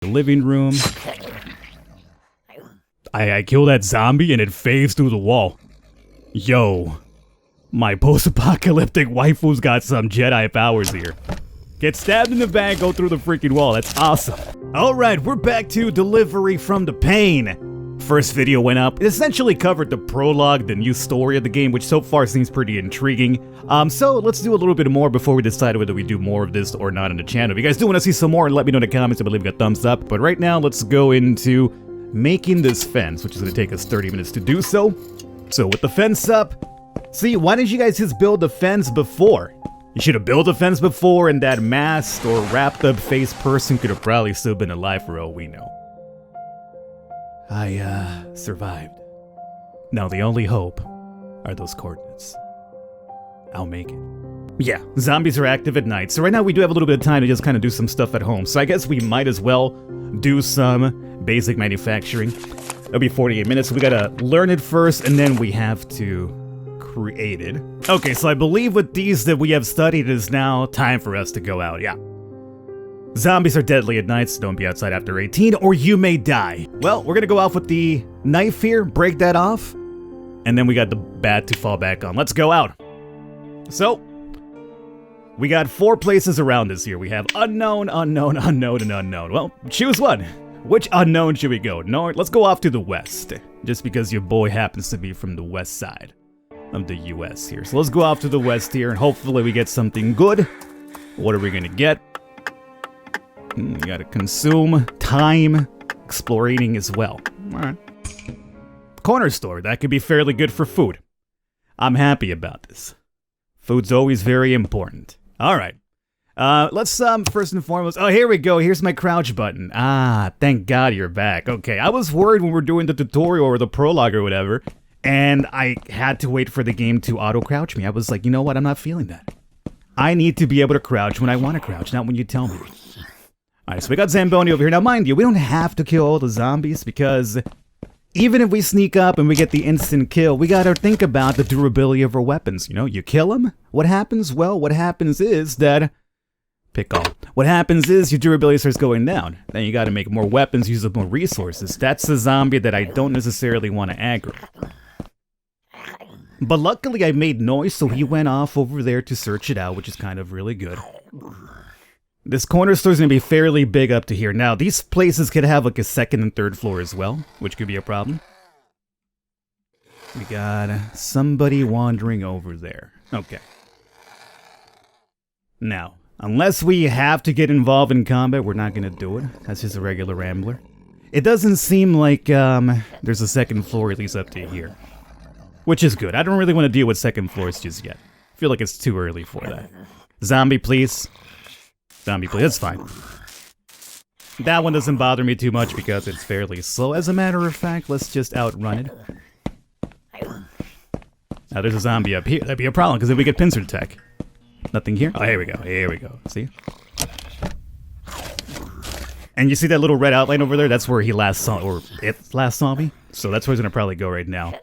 The living room. I kill that zombie and it fades through the wall. Yo. My post-apocalyptic waifu's got some Jedi powers here. Get stabbed in the back, go through the freaking wall. That's awesome. Alright, we're back to Delivery from the Pain. First video went up. It essentially covered the prologue, the new story of the game, which so far seems pretty intriguing. So let's do a little bit more before we decide whether we do more of this or not on the channel. If you guys do want to see some more, let me know in the comments. I believe a thumbs up. But right now, let's go into making this fence, which is going to take us 30 minutes to do so. So with the fence up, see, why didn't you guys just build the fence before? You should have built a fence before, and that masked or wrapped up face person could have probably still been alive for all we know. I, survived. Now the only hope are those coordinates. I'll make it. Yeah, zombies are active at night, so right now we do have a little bit of time to just kind of do some stuff at home. So I guess we might as well do some basic manufacturing. It'll be 48 minutes, so we gotta learn it first, and then we have to create it. Okay, so I believe with these that we have studied, it is now time for us to go out, yeah. Zombies are deadly at night, so don't be outside after 18, or you may die. Well, we're gonna go off with the knife here, break that off, and then we got the bat to fall back on. Let's go out. So, we got 4 places around us here. We have unknown, unknown, unknown, and unknown. Well, choose one. Which unknown should we go? No, let's go off to the west, just because your boy happens to be from the west side of the US here. So let's go off to the west here, and hopefully we get something good. What are we gonna get? We gotta consume time exploring as well. Alright. Corner store, that could be fairly good for food. I'm happy about this. Food's always very important. Alright. Let's first and foremost, oh, here we go, here's my crouch button. Ah, thank God you're back. Okay, I was worried when we were doing the tutorial or the prologue or whatever, and I had to wait for the game to auto-crouch me. I was like, you know what, I'm not feeling that. I need to be able to crouch when I want to crouch, not when you tell me. Alright, so we got Zamboni over here. Now, mind you, we don't have to kill all the zombies, because even if we sneak up and we get the instant kill, we gotta think about the durability of our weapons. You know, you kill them, what happens? Well, what happens is that... Pick all. What happens is your durability starts going down. Then you gotta make more weapons, use up more resources. That's the zombie that I don't necessarily want to aggro. But luckily I made noise, so he went off over there to search it out, which is kind of really good. This corner store is going to be fairly big up to here. Now, these places could have like a second and third floor as well, which could be a problem. We got somebody wandering over there. Okay. Now, unless we have to get involved in combat, we're not going to do it. That's just a regular rambler. It doesn't seem like there's a second floor, at least up to here. Which is good. I don't really want to deal with second floors just yet. I feel like it's too early for that. Zombie, please. Zombie, please. That's fine. That one doesn't bother me too much because it's fairly slow. As a matter of fact, let's just outrun it. Now there's a zombie up here. That'd be a problem because then we get pincer attack. Nothing here? Oh, here we go. Here we go. See? And you see that little red outline over there? That's where he last saw, or it last saw me. So that's where he's gonna probably go right now.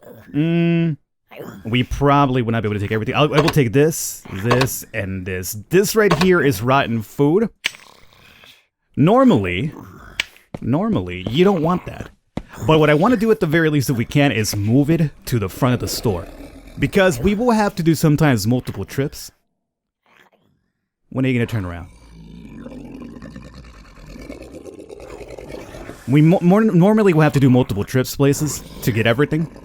We probably will not be able to take everything. I will take this, this, and this. This right here is rotten food. Normally, you don't want that. But what I want to do at the very least, if we can, is move it to the front of the store. Because we will have to do sometimes multiple trips. When are you going to turn around? We normally will have to do multiple trips places to get everything.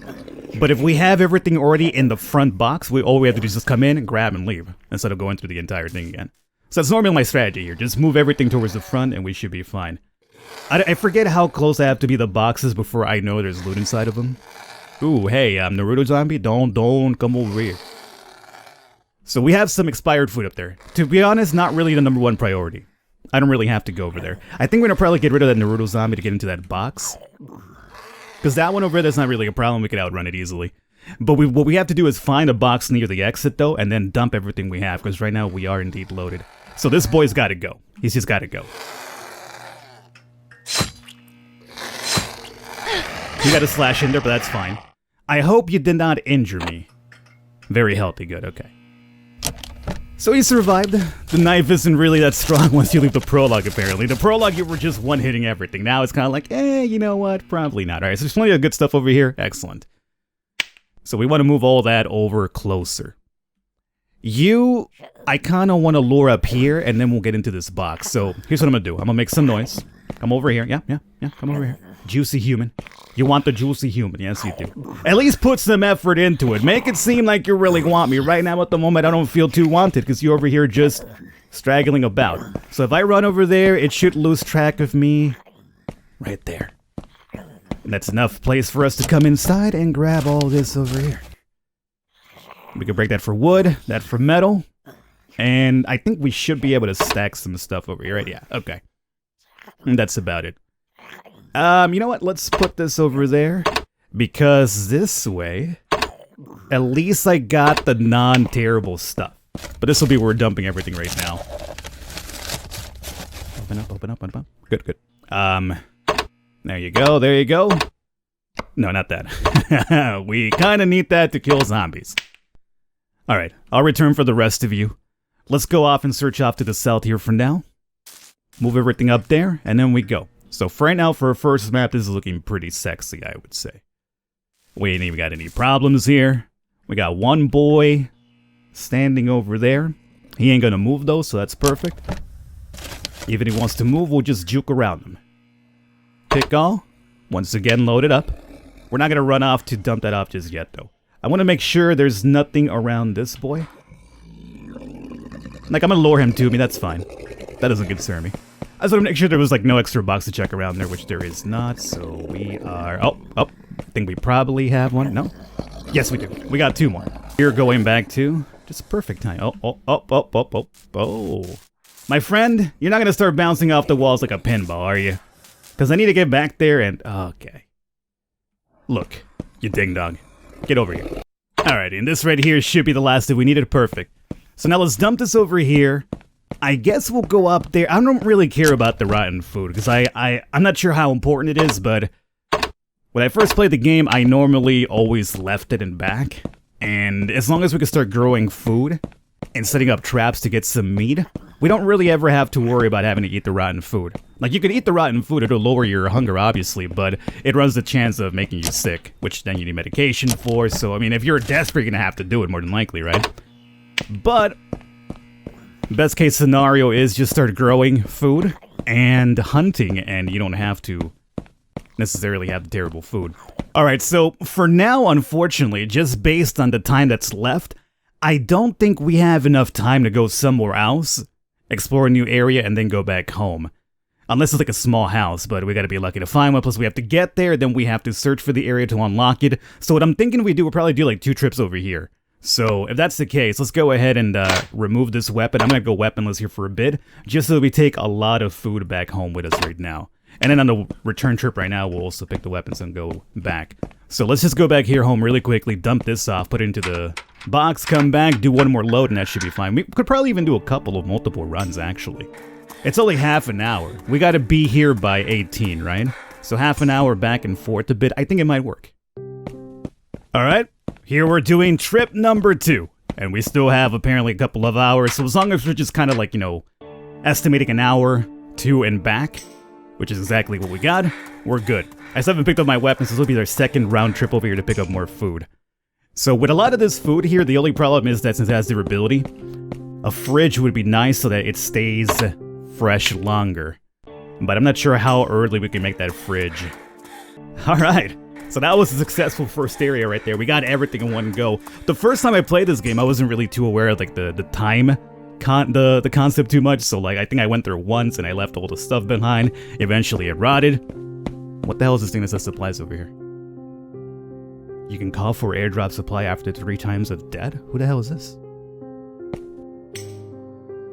But if we have everything already in the front box, all we have to do is just come in and grab and leave, instead of going through the entire thing again. So that's normally my strategy here. Just move everything towards the front and we should be fine. I forget how close I have to be the boxes before I know there's loot inside of them. Ooh, hey, Naruto zombie, don't come over here. So we have some expired food up there. To be honest, not really the #1 priority. I don't really have to go over there. I think we're gonna probably get rid of that Naruto zombie to get into that box. Because that one over there, that's not really a problem. We could outrun it easily. But what we have to do is find a box near the exit, though, and then dump everything we have. Because right now, we are indeed loaded. So this boy's got to go. He's just got to go. You got to slash in there, but that's fine. I hope you did not injure me. Very healthy. Good. Okay. So he survived. The knife isn't really that strong once you leave the prologue, apparently. The prologue, you were just one-hitting everything. Now it's kind of like, you know what? Probably not. Alright, so there's plenty of good stuff over here. Excellent. So we want to move all that over closer. I kind of want to lure up here, and then we'll get into this box. So here's what I'm going to do. I'm going to make some noise. Come over here. Yeah, come over here. Juicy human. You want the juicy human. Yes, you do. At least put some effort into it. Make it seem like you really want me. Right now, at the moment, I don't feel too wanted because you're over here just straggling about. So if I run over there, it should lose track of me right there. And that's enough place for us to come inside and grab all this over here. We can break that for wood, that for metal. And I think we should be able to stack some stuff over here, right? Yeah, okay. And that's about it. You know what? Let's put this over there. Because this way, at least I got the non-terrible stuff. But this will be where we're dumping everything right now. Open up, open up, open up. Good, good. There you go, there you go. No, not that. We kind of need that to kill zombies. Alright, I'll return for the rest of you. Let's go off and search off to the south here for now. Move everything up there, and then we go. So for right now, for our first map, this is looking pretty sexy, I would say. We ain't even got any problems here. We got one boy standing over there. He ain't gonna move though, so that's perfect. Even if he wants to move, we'll just juke around him. Pick all. Once again, load it up. We're not gonna run off to dump that off just yet though. I want to make sure there's nothing around this boy. Like, I'm gonna lure him to me, that's fine. That doesn't concern me. I just want to make sure there was, like, no extra box to check around there, which there is not, so we are... Oh, I think we probably have one. No? Yes, we do. We got two more. Here, going back to... Just perfect time. Oh. My friend, you're not gonna start bouncing off the walls like a pinball, are you? Because I need to get back there and... Okay. Look, you ding-dong. Get over here. Alrighty, and this right here should be the last that we needed. Perfect. So now let's dump this over here. I guess we'll go up there. I don't really care about the rotten food, because I'm not sure how important it is, but when I first played the game, I normally always left it in back. And as long as we can start growing food and setting up traps to get some meat, we don't really ever have to worry about having to eat the rotten food. Like, you can eat the rotten food, it'll lower your hunger, obviously, but it runs the chance of making you sick, which then you need medication for, so, I mean, if you're desperate, you're gonna have to do it, more than likely, right? But best case scenario is just start growing food and hunting, and you don't have to necessarily have the terrible food. Alright, so for now, unfortunately, just based on the time that's left, I don't think we have enough time to go somewhere else, explore a new area, and then go back home. Unless it's like a small house, but we gotta be lucky to find one, plus we have to get there, then we have to search for the area to unlock it. So what I'm thinking we'll probably do like 2 trips over here. So if that's the case, let's go ahead and remove this weapon. I'm gonna go weaponless here for a bit, just so we take a lot of food back home with us right now. And then on the return trip right now, we'll also pick the weapons and go back. So let's just go back here home really quickly, dump this off, put it into the box, come back, do one more load, and that should be fine. We could probably even do a couple of multiple runs, actually. It's only half an hour. We gotta be here by 18, right? So half an hour back and forth a bit. I think it might work. Alright, here we're doing trip number 2. And we still have apparently a couple of hours, so as long as we're just kind of like, you know, estimating an hour, 2 and back, which is exactly what we got, we're good. I still haven't picked up my weapons, so this will be our second round trip over here to pick up more food. So with a lot of this food here, the only problem is that since it has durability, a fridge would be nice so that it stays fresh longer. But I'm not sure how early we can make that fridge. Alright, so that was a successful first area right there. We got everything in one go. The first time I played this game, I wasn't really too aware of like the time the concept too much, so like I think I went through once and I left all the stuff behind. Eventually it rotted. What the hell is this thing that says supplies over here? You can call for airdrop supply after 3 times of dead? Who the hell is this?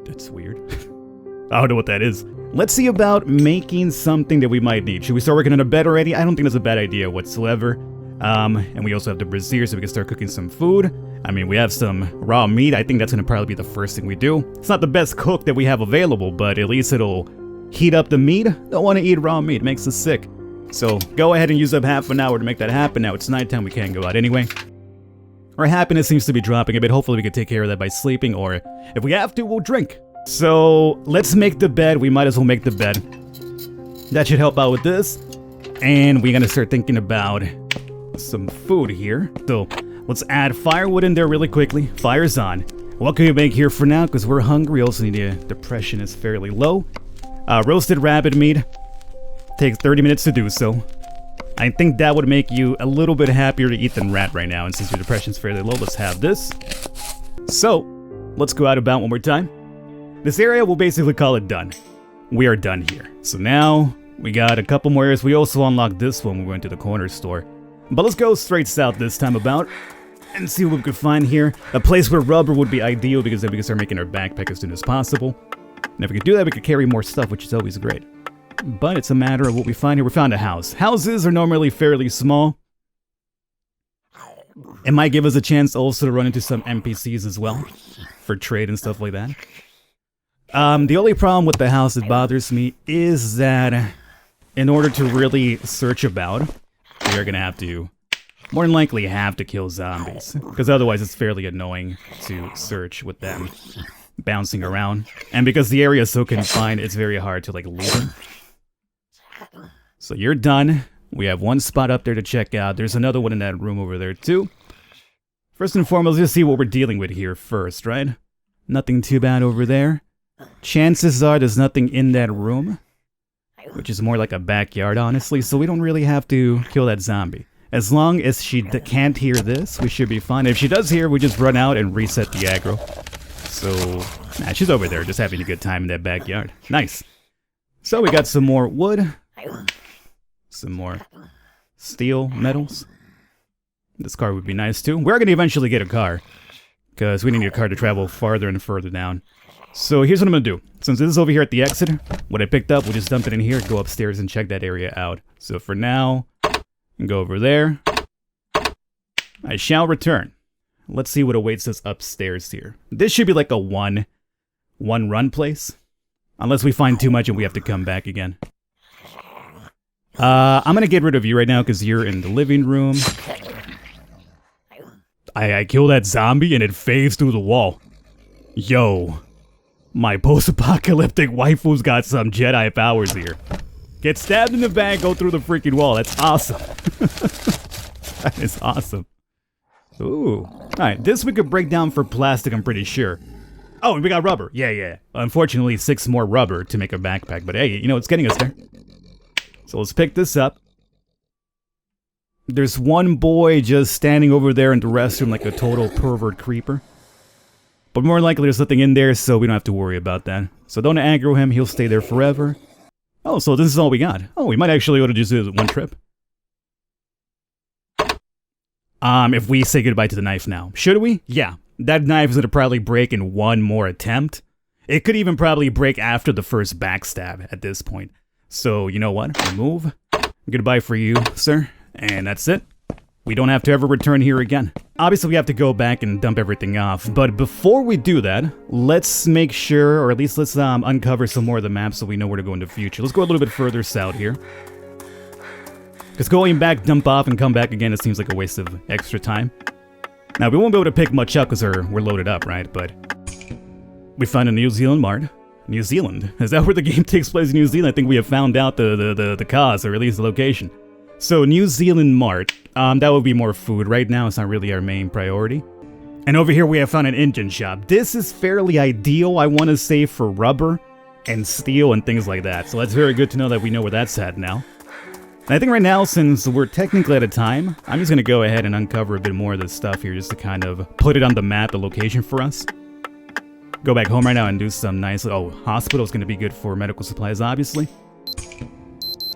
That's weird. I don't know what that is. Let's see about making something that we might need. Should we start working on a bed already? I don't think that's a bad idea whatsoever. And we also have the brazier so we can start cooking some food. I mean, we have some raw meat. I think that's going to probably be the first thing we do. It's not the best cook that we have available, but at least it'll heat up the meat. Don't want to eat raw meat. It makes us sick. So go ahead and use up half an hour to make that happen. Now it's nighttime. We can't go out anyway. Our happiness seems to be dropping a bit. Hopefully we can take care of that by sleeping, or if we have to, we'll drink. So let's make the bed. We might as well make the bed. That should help out with this. And we're gonna start thinking about some food here. So let's add firewood in there really quickly. Fire's on. What can we make here for now? Because we're hungry. Also need to, depression is fairly low. Roasted rabbit meat. Takes 30 minutes to do so. I think that would make you a little bit happier to eat than rat right now. And since your depression's fairly low, let's have this. So, let's go out about one more time. This area, we'll basically call it done. We are done here. So now, we got a couple more areas. We also unlocked this one when we went to the corner store. But let's go straight south this time about. And see what we could find here. A place where rubber would be ideal because then we can start making our backpack as soon as possible. And if we could do that, we could carry more stuff, which is always great. But it's a matter of what we find here. We found a house. Houses are normally fairly small. It might give us a chance also to run into some NPCs as well. For trade and stuff like that. The only problem with the house that bothers me is that in order to really search about, we are going to have to, more than likely have to kill zombies. Because otherwise it's fairly annoying to search with them bouncing around. And because the area is so confined, it's very hard to like loot them. So you're done. We have one spot up there to check out. There's another one in that room over there too. First and foremost, let's see what we're dealing with here first, right? Nothing too bad over there. Chances are there's nothing in that room, which is more like a backyard, honestly, so we don't really have to kill that zombie. As long as she can't hear this, we should be fine. If she does hear, we just run out and reset the aggro. So, nah, she's over there just having a good time in that backyard. Nice. So we got some more wood. Some more steel, metals. This car would be nice too. We're going to eventually get a car, because we need a car to travel farther and further down. So here's what I'm going to do. Since this is over here at the exit, what I picked up, we'll just dump it in here, go upstairs and check that area out. So for now, go over there. I shall return. Let's see what awaits us upstairs here. This should be like a one run place. Unless we find too much and we have to come back again. I'm going to get rid of you right now because you're in the living room. I killed that zombie and it phased through the wall. Yo. My post-apocalyptic waifu's got some Jedi powers here. Get stabbed in the back, go through the freaking wall. That's awesome. That is awesome. Ooh. Alright, this we could break down for plastic, I'm pretty sure. Oh, and we got rubber. Yeah. Unfortunately, 6 more rubber to make a backpack. But hey, you know, it's getting us there. So let's pick this up. There's one boy just standing over there in the restroom like a total pervert creeper. But more likely there's nothing in there, so we don't have to worry about that. So don't aggro him, he'll stay there forever. Oh, so this is all we got. Oh, we might actually go to just do one trip. If we say goodbye to the knife now. Should we? Yeah. That knife is going to probably break in one more attempt. It could even probably break after the first backstab at this point. So, you know what? Remove. Goodbye for you, sir. And that's it. We don't have to ever return here again. Obviously, we have to go back and dump everything off. But before we do that, let's make sure, or at least let's uncover some more of the map so we know where to go in the future. Let's go a little bit further south here. Because going back, dump off, and come back again, it seems like a waste of extra time. Now, we won't be able to pick much up because we're loaded up, right? But we found a New Zealand Mart. New Zealand? Is that where the game takes place in New Zealand? I think we have found out the cause, or at least the location. So, New Zealand Mart. That would be more food. Right now, it's not really our main priority. And over here, we have found an engine shop. This is fairly ideal, I want to say, for rubber and steel and things like that. So that's very good to know that we know where that's at now. And I think right now, since we're technically out of time, I'm just going to go ahead and uncover a bit more of this stuff here just to kind of put it on the map, the location for us. Go back home right now and do some nice... Oh, hospital is going to be good for medical supplies, obviously.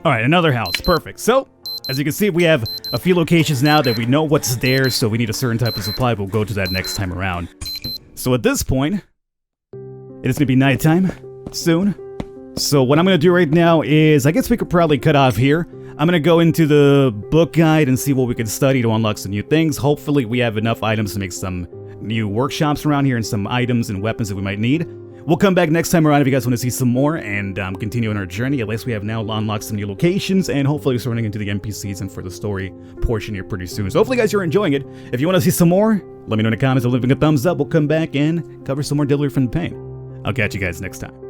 Alright, another house. Perfect. So, as you can see, we have a few locations now that we know what's there, so we need a certain type of supply. We'll go to that next time around. So at this point, it is going to be nighttime soon. So what I'm going to do right now is, I guess we could probably cut off here. I'm going to go into the book guide and see what we can study to unlock some new things. Hopefully we have enough items to make some new workshops around here and some items and weapons that we might need. we'll come back next time around if you guys want to see some more and continue on our journey. At least we have now unlocked some new locations, and hopefully we're running into the NPCs and for the story portion here pretty soon. So hopefully guys you're enjoying it. If you want to see some more, let me know in the comments or leaving a thumbs up. We'll come back and cover some more Delivery from the Pain. I'll catch you guys next time.